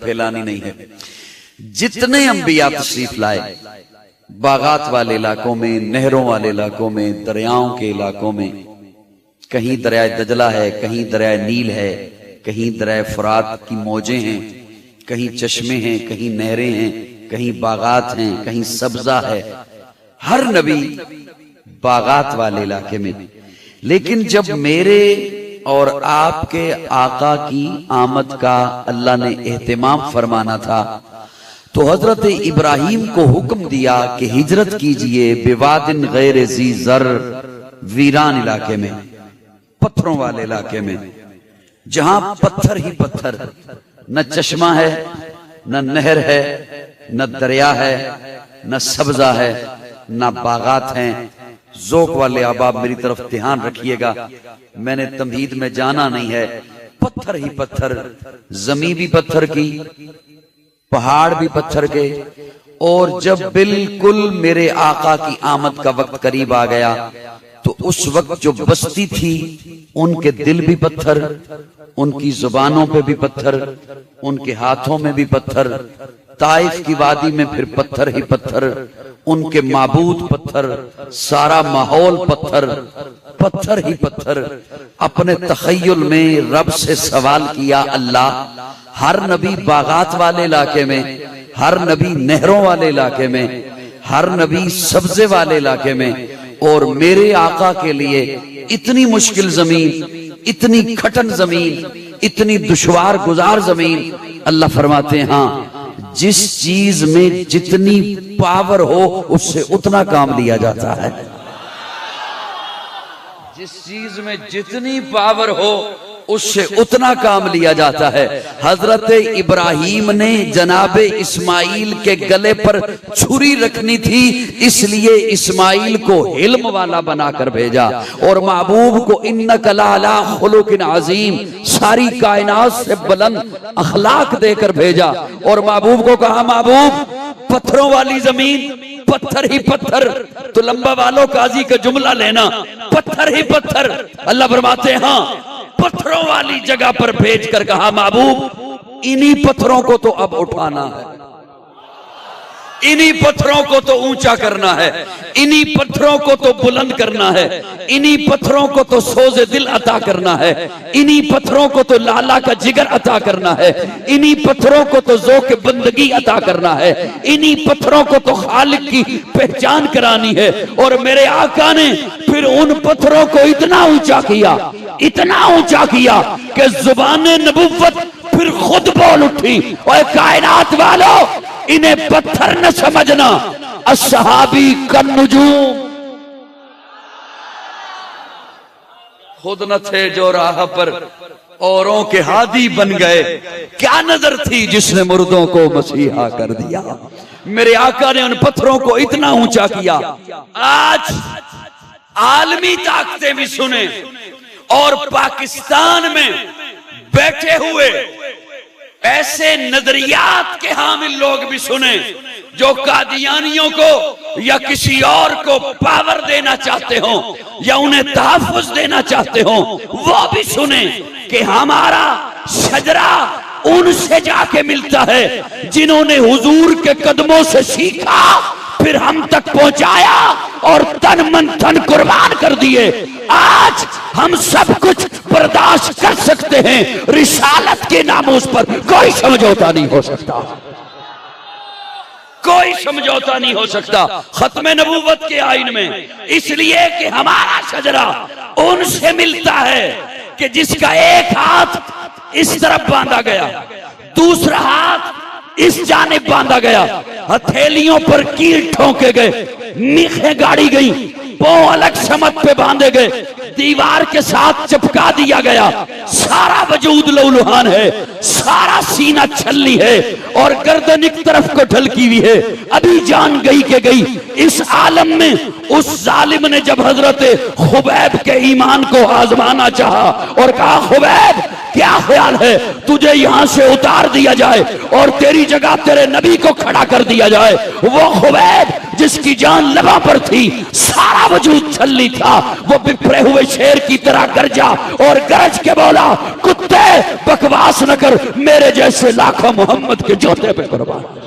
फैलानी नहीं है। जितने अंबिया तशरीफ लाए बागात वाले इलाकों में, नहरों वाले इलाकों में, दरियाओं के इलाकों में, कहीं दरिया दजला है, कहीं दरिया नील है, कहीं दरिया फुरात की मौजें हैं, कहीं चश्मे हैं, कहीं नहरें हैं, कहीं बागात हैं, कहीं सब्जा है। हर नबी बागात वाले इलाके में। लेकिन जब मेरे और आपके आका की आमद का अल्लाह ने एहतमाम फरमाना था तो हजरत इब्राहिम को हुक्म दिया कि हिजरत कीजिए बेवादिन गैर ज़ी ज़र, वीरान इलाके में, पत्थरों वाले इलाके में, जहां पत्थर ही पत्थर, न चश्मा है, न नहर है, न दरिया है, न सब्जा है, न बागात हैं। ज़ौक़ वाले अहबाब मेरी तरफ ध्यान रखिएगा, मैंने तमहीद में जाना नहीं है। पत्थर ही पत्थर, जमीन भी पत्थर की, पहाड़ भी पत्थर के। और जब बिल्कुल मेरे आका की आमद का वक्त करीब आ गया तो उस वक्त जो बस्ती थी उनके दिल भी पत्थर, उनकी जुबानों पे भी पत्थर, उनके हाथों में भी पत्थर। ताइफ की वादी में फिर पत्थर ही पत्थर, उनके माबूद पत्थर, सारा माहौल पत्थर, पत्थर ही पत्थर। अपने तखय्युल में रब से सवाल किया, अल्लाह हर नबी बागात वाले इलाके में, हर नबी नहरों वाले इलाके में, हर नबी सब्जे वाले इलाके में, और मेरे आका के लिए इतनी मुश्किल जमीन, इतनी कठिन जमीन, इतनी दुश्वार गुजार जमीन। अल्लाह फरमाते हैं, हाँ, जिस चीज में जितनी पावर हो उससे उतना काम लिया जाता है। जिस चीज में जितनी पावर हो उससे उतना काम लिया जाता है। हजरत इब्राहिम ने जनाबे इस्माइल के गले पर छुरी रखनी थी, इसलिए इस्माइल को हिल्म वाला बनाकर भेजा और महबूब को इन्नका लअला खुलुकिन अज़ीम, सारी कायनात से बुलंद अखलाक देकर भेजा। और महबूब को कहा, महबूब पत्थरों वाली जमीन, पत्थर ही पत्थर। तो लंबा वालों काजी का जुमला लेना, पत्थर ही पत्थर। अल्लाह फरमाते हैं, हाँ, पत्थरों वाली जगह पर भेजकर कहा, महबूब इन्हीं पत्थरों को तो अब उठाना है, इन्हीं पत्थरों को तो ऊंचा करना है, इन्हीं पत्थरों को तो बुलंद करना है, इन्हीं पत्थरों को तो सोज़े दिल अता करना है, इन्हीं पत्थरों को तो लाला का जिगर अता करना है, इन्हीं पत्थरों को तो ज़ौक़ बंदगी अता करना है, इन्हीं पत्थरों को तो खालिक की पहचान करानी है। और मेरे आका ने फिर उन पत्थरों को इतना ऊंचा किया, इतना ऊंचा किया कि ज़ुबाने नबुव्वत फिर खुद बोल उठी, और कायनात वालों इन्हें पत्थर न समझना, अस्सहाबी कन्नुजूम, खुद न थे जो राह पर औरों के हादी बन गए। क्या नजर थी जिसने मुर्दों को मसीहा कर दिया। मेरे आका ने उन पत्थरों को इतना ऊंचा किया। आज आलमी ताकतें भी सुने और पाकिस्तान में बैठे हुए ऐसे नजरियात के हामिल लोग भी सुने जो कादियानियों को या किसी और को पावर देना चाहते हो या उन्हें तहफ़्फ़ुज़ देना चाहते हो, वो भी सुने कि हमारा शजरा उनसे जाके मिलता है जिन्होंने हुजूर के कदमों से सीखा, फिर हम तक पहुंचाया और तन मन धन कुर्बान कर दिए। आज हम सब कुछ बर्दाश्त कर सकते हैं, रिसालत के नामूस पर कोई समझौता नहीं हो सकता, कोई समझौता नहीं हो सकता खत्म नबूवत के आइन में। इसलिए कि हमारा शजरा उनसे मिलता है कि जिसका एक हाथ इस तरफ बांधा गया, दूसरा हाथ इस जानिब बांधा गया, हथेलियों पर कील ठोके गए, मीखें गाड़ी गई, पांव अलग समत पे बांधे गए, दीवार के साथ चिपका दिया गया, सारा वजूद लौलुहान है, सारा सीना छल्ली है और गर्दन एक तरफ को ढलकी हुई है। अभी जान गई के गई। इस आलम में उस जालिम ने जब हजरत खुबैब के ईमान को आजमाना चाहा और कहा, खुबैब क्या ख्याल है तुझे यहां से उतार दिया जाए और तेरी जगह तेरे नबी को खड़ा कर दिया जाए? वो खुबैब जिसकी जान लबा पर थी, सारा वजूद छल्ली था, वो बिफरे हुए शेर की तरह गरजा और गरज के बोला, कुत्ते बकवास न कर, मेरे जैसे लाखों मोहम्मद के जोते पे कुर्बान।